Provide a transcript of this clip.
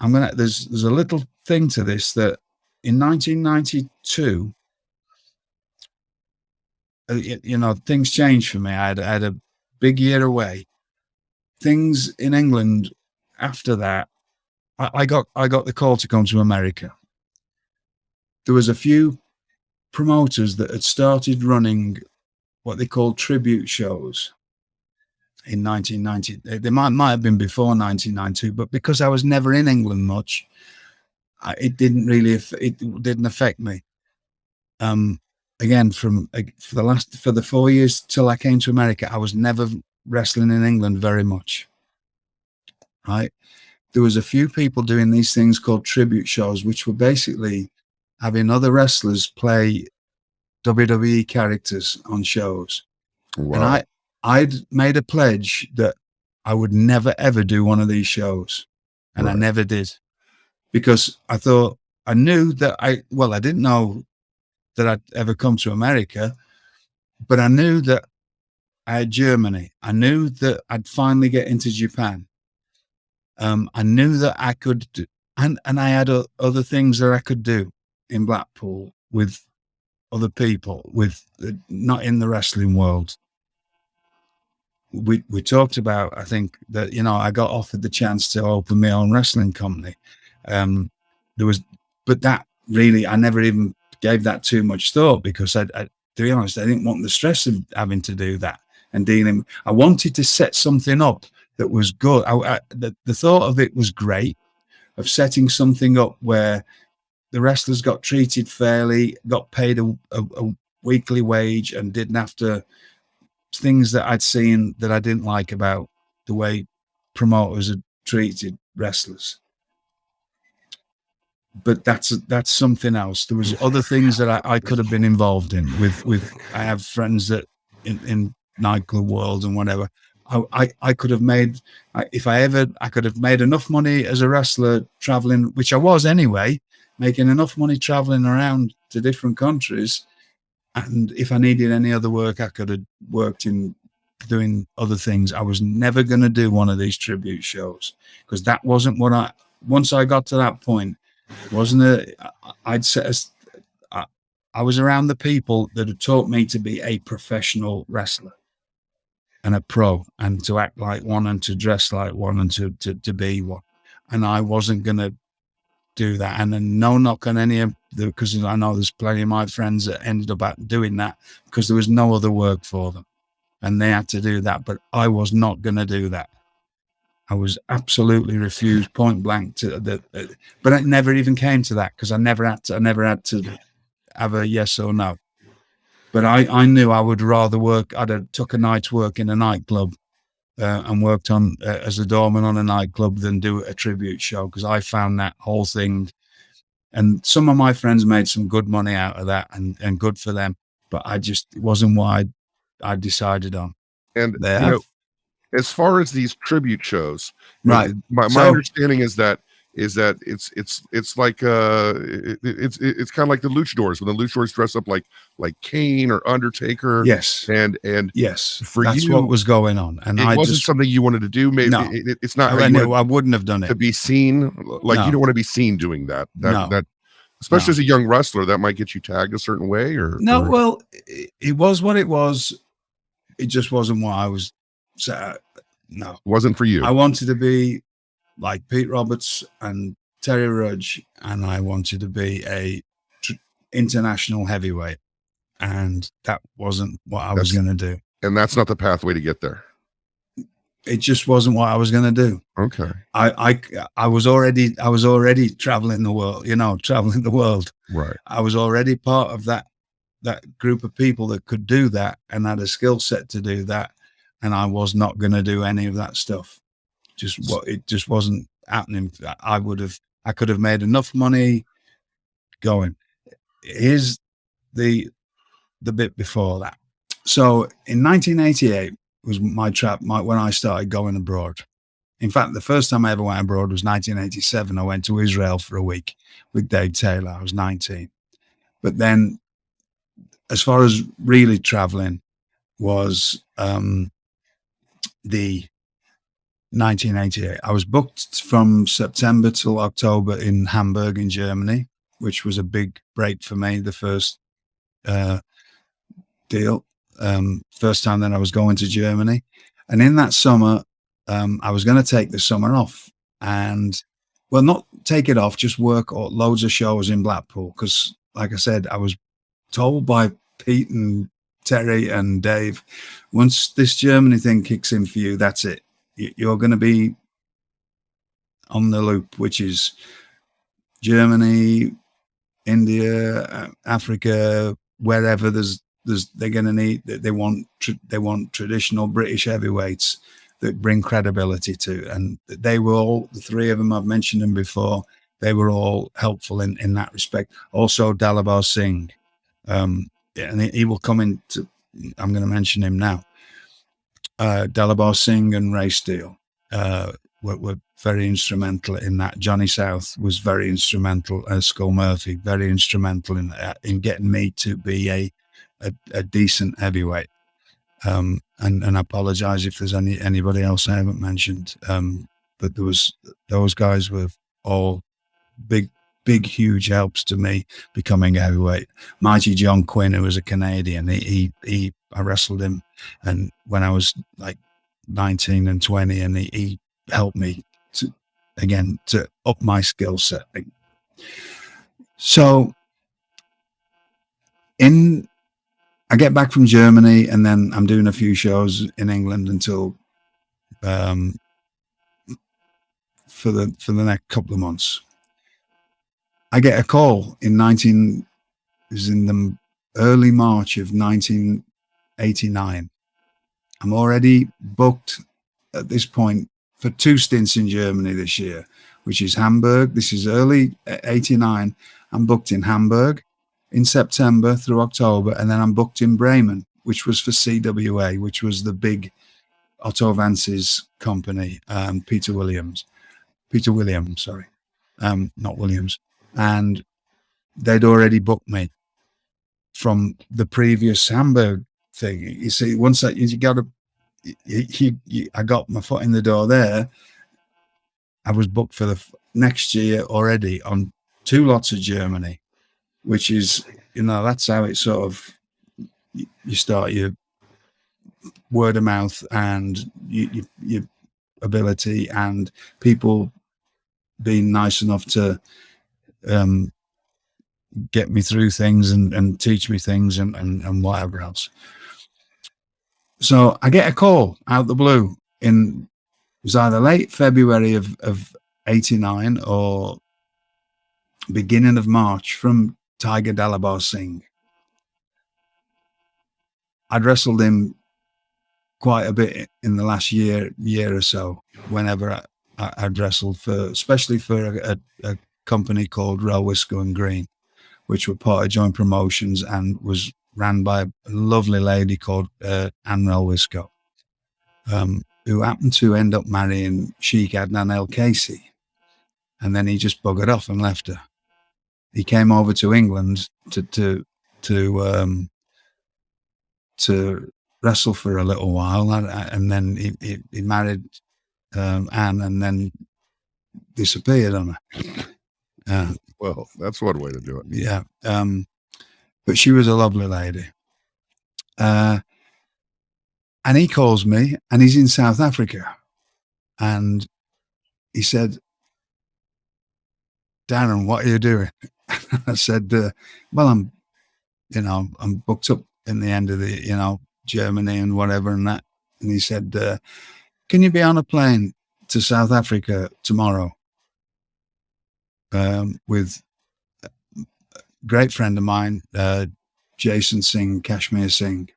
There's a little thing to this that in 1992, things changed for me. I had a big year away. Things in England after that, I got the call to come to America. There was a few promoters that had started running what they called tribute shows in 1990. They might have been before 1992, but because I was never in England much, it didn't affect me. Again, for the 4 years till I came to America, I was never wrestling in England very much. Right? There was a few people doing these things called tribute shows, which were basically having other wrestlers play WWE characters on shows. Wow. And I'd made a pledge that I would never, ever do one of these shows. And I never did, because I thought, I knew that I didn't know that I'd ever come to America, but I knew that I had Germany. I knew that I'd finally get into Japan. I knew that I could do, and I had other things that I could do in Blackpool with other people, not in the wrestling world. We talked about, I think, that, I got offered the chance to open my own wrestling company. But that really, I never even gave that too much thought, because to be honest, I didn't want the stress of having to do that and dealing. I wanted to set something up that was good. The thought of it was great, of setting something up where the wrestlers got treated fairly, got paid a weekly wage, and didn't have to, things that I'd seen that I didn't like about the way promoters had treated wrestlers. But that's something else. There was other things that I could have been involved in with I have friends that in nightclub world and whatever. I could have made, I could have made enough money as a wrestler traveling, which I was anyway, making enough money traveling around to different countries. And if I needed any other work, I could have worked in doing other things. I was never going to do one of these tribute shows, because that wasn't what once I got to that point, wasn't it? I was around the people that had taught me to be a professional wrestler and a pro, and to act like one, and to dress like one, and to be one. And I wasn't going to do that. And then no knock on any of the, because I know there's plenty of my friends that ended up doing that because there was no other work for them and they had to do that. But I was not going to do that. I was absolutely refused, point blank, but it never even came to that, because I never had to have a yes or no. But I knew I would rather work. I'd have took a night's work in a nightclub and worked on as a doorman on a nightclub than do a tribute show, because I found that whole thing. And some of my friends made some good money out of that, and good for them. But it wasn't what I decided on. And as far as these tribute shows, right? My understanding is that it's like it's kind of like the luchadors, when the luchadors dress up like Kane or Undertaker. Yes, and yes, that's what was going on, and it wasn't something you wanted to do. Maybe no, it's not. I wouldn't have done it to be seen. Like no. You don't want to be seen doing that. That especially as a young wrestler, that might get you tagged a certain way. Well, it was what it was. It just wasn't what I was. No, it wasn't for you. I wanted to be like Pete Roberts and Terry Rudge, and I wanted to be a international heavyweight, and that wasn't what I was going to do. And that's not the pathway to get there. It just wasn't what I was going to do. Okay. I was already traveling the world. Right. I was already part of that group of people that could do that and had a skill set to do that. And I was not going to do any of that stuff. It just wasn't happening. I could have made enough money going. Here's the bit before that. So in 1988 was when I started going abroad. In fact, the first time I ever went abroad was 1987. I went to Israel for a week with Dave Taylor. I was 19. But then, as far as really traveling, was the 1988. I was booked from September till October in Hamburg in Germany, which was a big break for me. The first deal, first time that I was going to Germany, and in that summer, I was going to take the summer off, and well, not take it off, just work loads of shows in Blackpool because, like I said, I was told by Pete and Terry and Dave, once this Germany thing kicks in for you, that's it. You're going to be on the loop, which is Germany, India, Africa, wherever they're going to need. They want traditional British heavyweights that bring credibility to, and they were all, the three of them, I've mentioned them before. They were all helpful in that respect. Also, Dalibor Singh, and he will come into. I'm going to mention him now. Dalibor Singh and Ray Steele were very instrumental in that. Johnny South was very instrumental. Skull Murphy, very instrumental in getting me to be a decent heavyweight. And I apologize if there's anybody else I haven't mentioned. But those guys were all big, huge helps to me becoming a heavyweight. Mighty John Quinn, who was a Canadian, I wrestled him, and when I was like 19 and 20, and he helped me to up my skill set. So I get back from Germany, and then I'm doing a few shows in England until for the next couple of months. I get a call in the early March of 1989. I'm already booked at this point for 2 stints in Germany this year, which is Hamburg. This is early 89. I'm booked in Hamburg in September through October, and then I'm booked in Bremen, which was for CWA, which was the big Otto Vance's company, Peter Williams, sorry, not Williams. And they'd already booked me from the previous Hamburg thing. You see, once that you got to, I got my foot in the door there. I was booked for the next year already on 2 lots of Germany, which is, that's how it sort of, you start your word of mouth and your ability and people being nice enough to get me through things and teach me things and whatever else. So I get a call out the blue it was either late February of 89 or beginning of March from Tiger Dalibor Singh. I'd wrestled him quite a bit in the last year or so, whenever I'd wrestled especially for a company called Rail Wisco and Green, which were part of Joint Promotions and was ran by a lovely lady called Anne Rail Wisco, who happened to end up marrying Sheikh Adnan El Casey, and then he just buggered off and left her. He came over to England to wrestle for a little while, and then he married Anne, and then disappeared on her. Well, that's one way to do it. Yeah, but she was a lovely lady. And he calls me, and he's in South Africa, and he said, "Darren, what are you doing?" I said, "Well, I'm booked up in the end of the, Germany and whatever and that." And he said, "Can you be on a plane to South Africa tomorrow with a great friend of mine, Jason Singh, Kashmir Singh,